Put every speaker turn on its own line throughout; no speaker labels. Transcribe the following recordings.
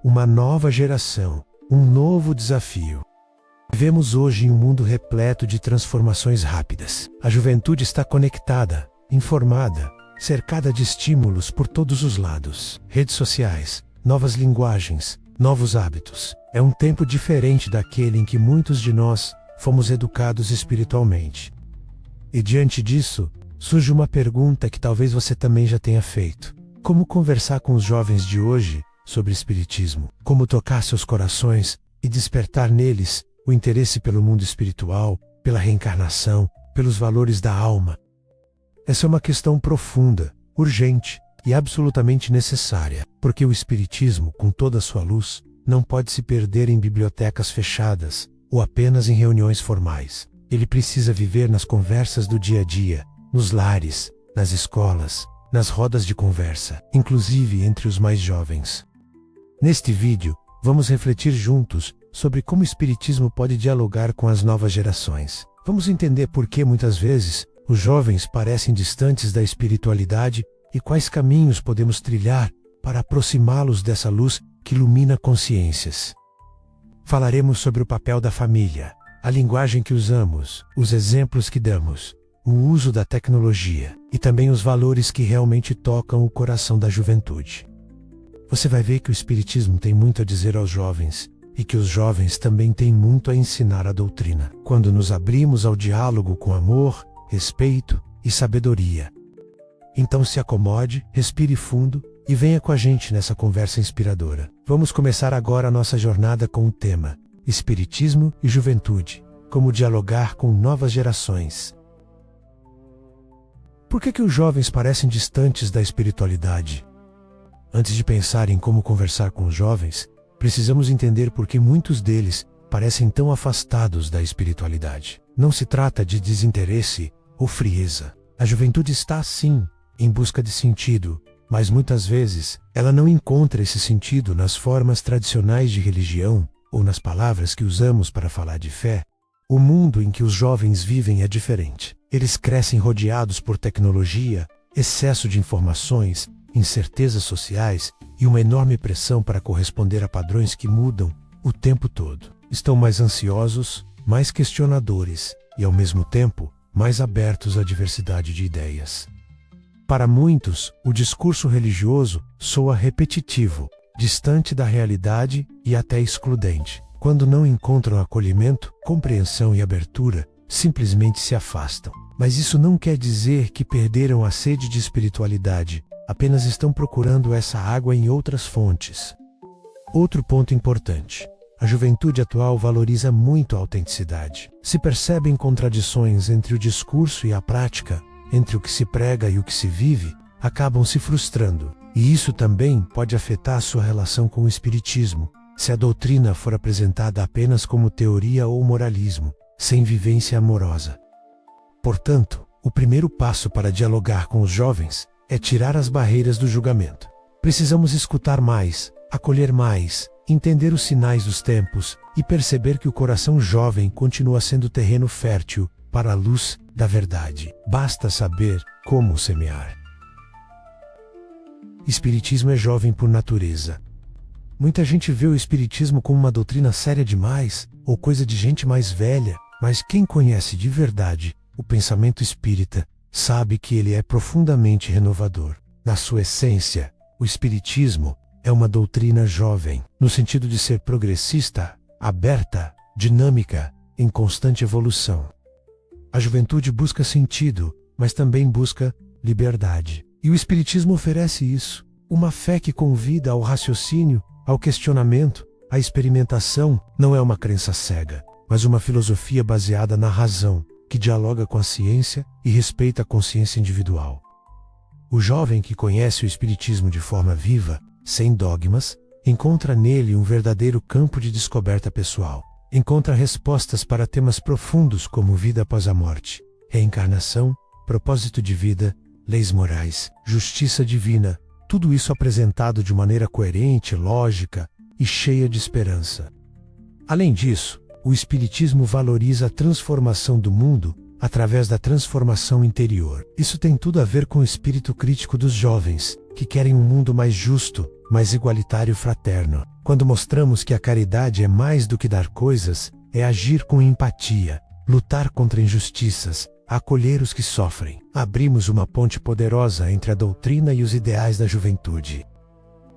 Uma nova geração, um novo desafio. Vivemos hoje em um mundo repleto de transformações rápidas. A juventude está conectada, informada, cercada de estímulos por todos os lados. Redes sociais, novas linguagens, novos hábitos. É um tempo diferente daquele em que muitos de nós fomos educados espiritualmente. E diante disso, surge uma pergunta que talvez você também já tenha feito. Como conversar com os jovens de hoje sobre espiritismo? Como tocar seus corações e despertar neles o interesse pelo mundo espiritual, pela reencarnação, pelos valores da alma? Essa é uma questão profunda, urgente e absolutamente necessária, porque o espiritismo, com toda a sua luz, não pode se perder em bibliotecas fechadas ou apenas em reuniões formais. Ele precisa viver nas conversas do dia a dia, nos lares, nas escolas, nas rodas de conversa, inclusive entre os mais jovens. Neste vídeo, vamos refletir juntos sobre como o espiritismo pode dialogar com as novas gerações. Vamos entender por que muitas vezes os jovens parecem distantes da espiritualidade e quais caminhos podemos trilhar para aproximá-los dessa luz que ilumina consciências. Falaremos sobre o papel da família, a linguagem que usamos, os exemplos que damos, o uso da tecnologia e também os valores que realmente tocam o coração da juventude. Você vai ver que o espiritismo tem muito a dizer aos jovens e que os jovens também têm muito a ensinar à doutrina, quando nos abrimos ao diálogo com amor, respeito e sabedoria. Então se acomode, respire fundo e venha com a gente nessa conversa inspiradora. Vamos começar agora a nossa jornada com o tema Espiritismo e Juventude, como dialogar com novas gerações. Por que os jovens parecem distantes da espiritualidade? Antes de pensar em como conversar com os jovens, precisamos entender por que muitos deles parecem tão afastados da espiritualidade. Não se trata de desinteresse ou frieza. A juventude está, sim, em busca de sentido, mas muitas vezes ela não encontra esse sentido nas formas tradicionais de religião ou nas palavras que usamos para falar de fé. O mundo em que os jovens vivem é diferente. Eles crescem rodeados por tecnologia, excesso de informações, incertezas sociais e uma enorme pressão para corresponder a padrões que mudam o tempo todo. Estão mais ansiosos, mais questionadores e, ao mesmo tempo, mais abertos à diversidade de ideias. Para muitos, o discurso religioso soa repetitivo, distante da realidade e até excludente. Quando não encontram acolhimento, compreensão e abertura, simplesmente se afastam. Mas isso não quer dizer que perderam a sede de espiritualidade, apenas estão procurando essa água em outras fontes. Outro ponto importante. A juventude atual valoriza muito a autenticidade. Se percebem contradições entre o discurso e a prática, entre o que se prega e o que se vive, acabam se frustrando. E isso também pode afetar sua relação com o espiritismo, se a doutrina for apresentada apenas como teoria ou moralismo, sem vivência amorosa. Portanto, o primeiro passo para dialogar com os jovens é tirar as barreiras do julgamento. Precisamos escutar mais, acolher mais, entender os sinais dos tempos e perceber que o coração jovem continua sendo terreno fértil para a luz da verdade. Basta saber como semear. Espiritismo é jovem por natureza. Muita gente vê o espiritismo como uma doutrina séria demais, ou coisa de gente mais velha, mas quem conhece de verdade o pensamento espírita sabe que ele é profundamente renovador. Na sua essência, o espiritismo é uma doutrina jovem, no sentido de ser progressista, aberta, dinâmica, em constante evolução. A juventude busca sentido, mas também busca liberdade. E o espiritismo oferece isso, uma fé que convida ao raciocínio, ao questionamento, à experimentação. Não é uma crença cega, mas uma filosofia baseada na razão, que dialoga com a ciência e respeita a consciência individual. O jovem que conhece o espiritismo de forma viva, sem dogmas, encontra nele um verdadeiro campo de descoberta pessoal. Encontra respostas para temas profundos como vida após a morte, reencarnação, propósito de vida, leis morais, justiça divina, tudo isso apresentado de maneira coerente, lógica e cheia de esperança. Além disso, o espiritismo valoriza a transformação do mundo através da transformação interior. Isso tem tudo a ver com o espírito crítico dos jovens, que querem um mundo mais justo, mas igualitário e fraterno. Quando mostramos que a caridade é mais do que dar coisas, é agir com empatia, lutar contra injustiças, acolher os que sofrem. Abrimos uma ponte poderosa entre a doutrina e os ideais da juventude.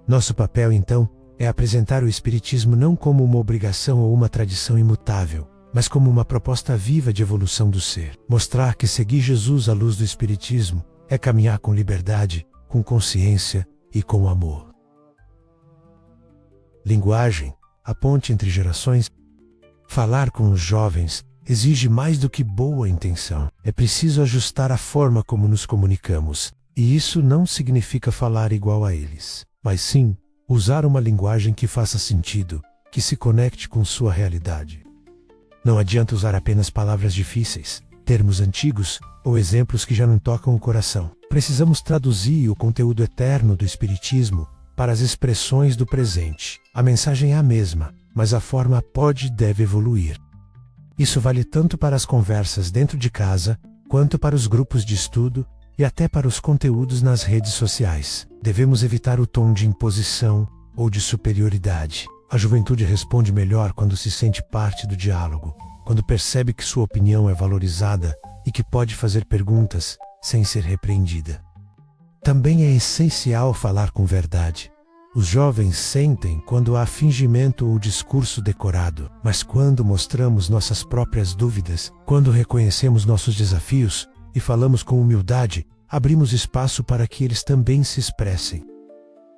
Nosso papel, então, é apresentar o Espiritismo não como uma obrigação ou uma tradição imutável, mas como uma proposta viva de evolução do ser. Mostrar que seguir Jesus à luz do Espiritismo é caminhar com liberdade, com consciência e com amor. Linguagem, a ponte entre gerações. Falar com os jovens exige mais do que boa intenção. É preciso ajustar a forma como nos comunicamos, e isso não significa falar igual a eles, mas sim usar uma linguagem que faça sentido, que se conecte com sua realidade. Não adianta usar apenas palavras difíceis, termos antigos ou exemplos que já não tocam o coração. Precisamos traduzir o conteúdo eterno do Espiritismo para as expressões do presente. A mensagem é a mesma, mas a forma pode e deve evoluir. Isso vale tanto para as conversas dentro de casa, quanto para os grupos de estudo e até para os conteúdos nas redes sociais. Devemos evitar o tom de imposição ou de superioridade. A juventude responde melhor quando se sente parte do diálogo, quando percebe que sua opinião é valorizada e que pode fazer perguntas sem ser repreendida. Também é essencial falar com verdade. Os jovens sentem quando há fingimento ou discurso decorado, mas quando mostramos nossas próprias dúvidas, quando reconhecemos nossos desafios e falamos com humildade, abrimos espaço para que eles também se expressem.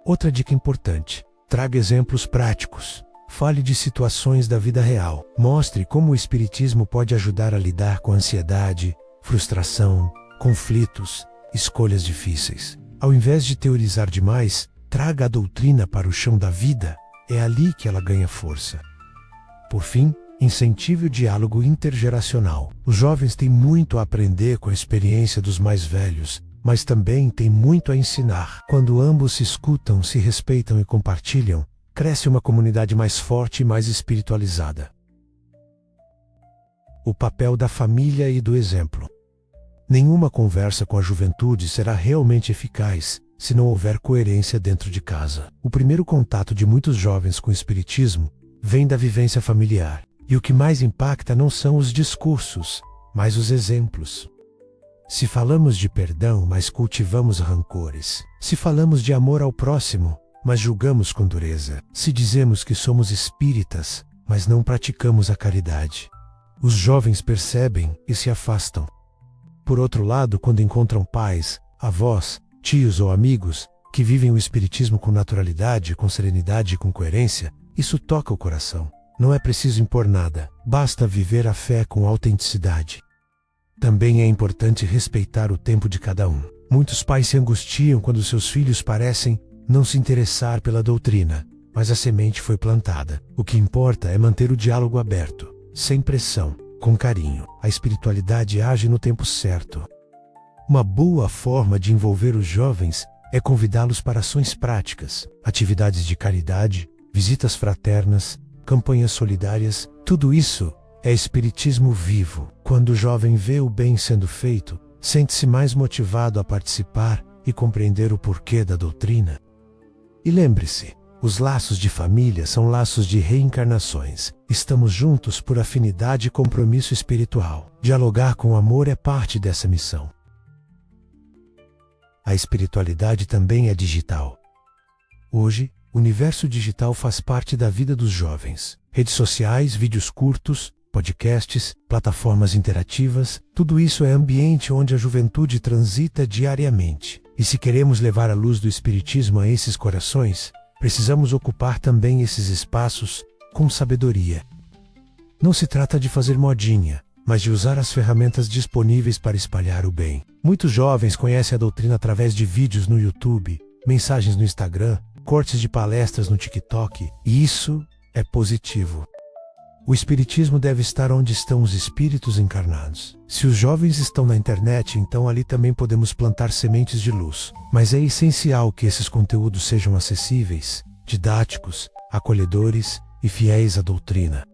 Outra dica importante: traga exemplos práticos. Fale de situações da vida real. Mostre como o Espiritismo pode ajudar a lidar com ansiedade, frustração, conflitos, escolhas difíceis. Ao invés de teorizar demais, traga a doutrina para o chão da vida. É ali que ela ganha força. Por fim, incentive o diálogo intergeracional. Os jovens têm muito a aprender com a experiência dos mais velhos, mas também têm muito a ensinar. Quando ambos se escutam, se respeitam e compartilham, cresce uma comunidade mais forte e mais espiritualizada. O papel da família e do exemplo. Nenhuma conversa com a juventude será realmente eficaz se não houver coerência dentro de casa. O primeiro contato de muitos jovens com o Espiritismo vem da vivência familiar. E o que mais impacta não são os discursos, mas os exemplos. Se falamos de perdão, mas cultivamos rancores. Se falamos de amor ao próximo, mas julgamos com dureza. Se dizemos que somos espíritas, mas não praticamos a caridade. Os jovens percebem e se afastam. Por outro lado, quando encontram pais, avós, tios ou amigos que vivem o Espiritismo com naturalidade, com serenidade e com coerência, isso toca o coração. Não é preciso impor nada, basta viver a fé com autenticidade. Também é importante respeitar o tempo de cada um. Muitos pais se angustiam quando seus filhos parecem não se interessar pela doutrina, mas a semente foi plantada. O que importa é manter o diálogo aberto, sem pressão, com carinho. A espiritualidade age no tempo certo. Uma boa forma de envolver os jovens é convidá-los para ações práticas, atividades de caridade, visitas fraternas, campanhas solidárias. Tudo isso é espiritismo vivo. Quando o jovem vê o bem sendo feito, sente-se mais motivado a participar e compreender o porquê da doutrina. E lembre-se, os laços de família são laços de reencarnações. Estamos juntos por afinidade e compromisso espiritual. Dialogar com amor é parte dessa missão. A espiritualidade também é digital. Hoje, o universo digital faz parte da vida dos jovens. Redes sociais, vídeos curtos, podcasts, plataformas interativas, tudo isso é ambiente onde a juventude transita diariamente. E se queremos levar a luz do Espiritismo a esses corações, precisamos ocupar também esses espaços com sabedoria. Não se trata de fazer modinha, mas de usar as ferramentas disponíveis para espalhar o bem. Muitos jovens conhecem a doutrina através de vídeos no YouTube, mensagens no Instagram, cortes de palestras no TikTok, e isso é positivo. O Espiritismo deve estar onde estão os espíritos encarnados. Se os jovens estão na internet, então ali também podemos plantar sementes de luz. Mas é essencial que esses conteúdos sejam acessíveis, didáticos, acolhedores e fiéis à doutrina.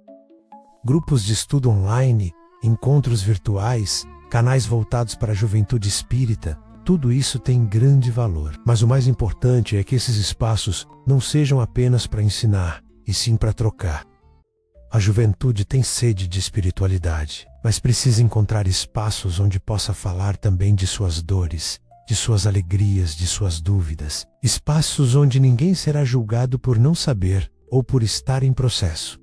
Grupos de estudo online, encontros virtuais, canais voltados para a juventude espírita, Tudo isso tem grande valor, mas o mais importante é que esses espaços não sejam apenas para ensinar, e sim para trocar. A juventude tem sede de espiritualidade, mas precisa encontrar espaços onde possa falar também de suas dores, de suas alegrias, de suas dúvidas. Espaços onde ninguém será julgado por não saber ou por estar em processo.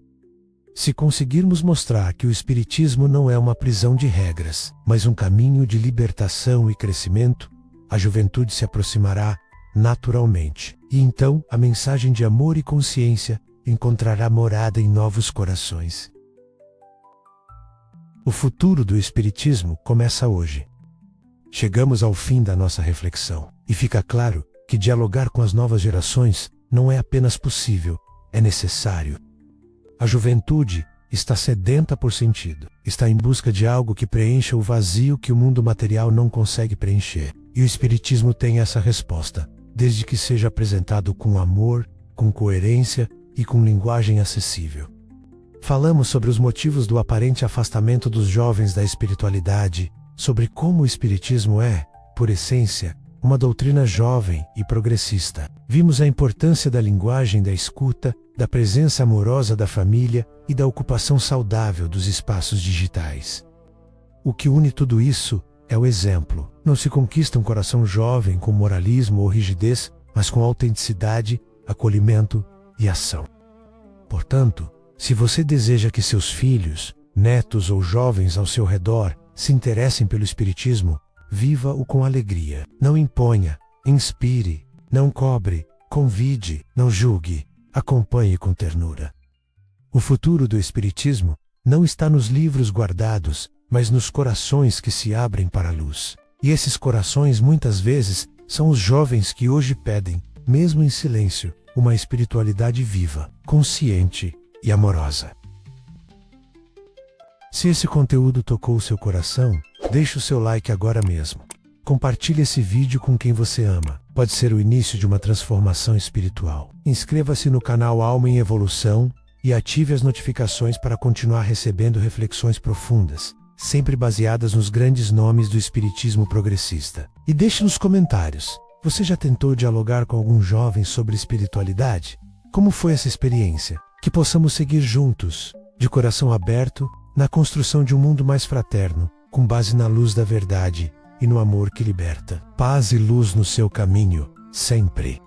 Se conseguirmos mostrar que o Espiritismo não é uma prisão de regras, mas um caminho de libertação e crescimento, a juventude se aproximará naturalmente. E então a mensagem de amor e consciência encontrará morada em novos corações. O futuro do Espiritismo começa hoje. Chegamos ao fim da nossa reflexão, e fica claro que dialogar com as novas gerações não é apenas possível, é necessário. A juventude está sedenta por sentido, está em busca de algo que preencha o vazio que o mundo material não consegue preencher. E o Espiritismo tem essa resposta, desde que seja apresentado com amor, com coerência e com linguagem acessível. Falamos sobre os motivos do aparente afastamento dos jovens da espiritualidade, sobre como o Espiritismo é, por essência, uma doutrina jovem e progressista. Vimos a importância da linguagem da escuta, da presença amorosa da família e da ocupação saudável dos espaços digitais. O que une tudo isso é o exemplo. Não se conquista um coração jovem com moralismo ou rigidez, mas com autenticidade, acolhimento e ação. Portanto, se você deseja que seus filhos, netos ou jovens ao seu redor se interessem pelo Espiritismo, viva-o com alegria. Não imponha, inspire, não cobre, convide, não julgue, acompanhe com ternura. O futuro do Espiritismo não está nos livros guardados, mas nos corações que se abrem para a luz. E esses corações muitas vezes são os jovens que hoje pedem, mesmo em silêncio, uma espiritualidade viva, consciente e amorosa. Se esse conteúdo tocou o seu coração, deixe o seu like agora mesmo. Compartilhe esse vídeo com quem você ama. Pode ser o início de uma transformação espiritual. Inscreva-se no canal Alma em Evolução e ative as notificações para continuar recebendo reflexões profundas, sempre baseadas nos grandes nomes do espiritismo progressista. E deixe nos comentários, você já tentou dialogar com algum jovem sobre espiritualidade? Como foi essa experiência? Que possamos seguir juntos, de coração aberto, na construção de um mundo mais fraterno, com base na luz da verdade e no amor que liberta. Paz e luz no seu caminho, sempre.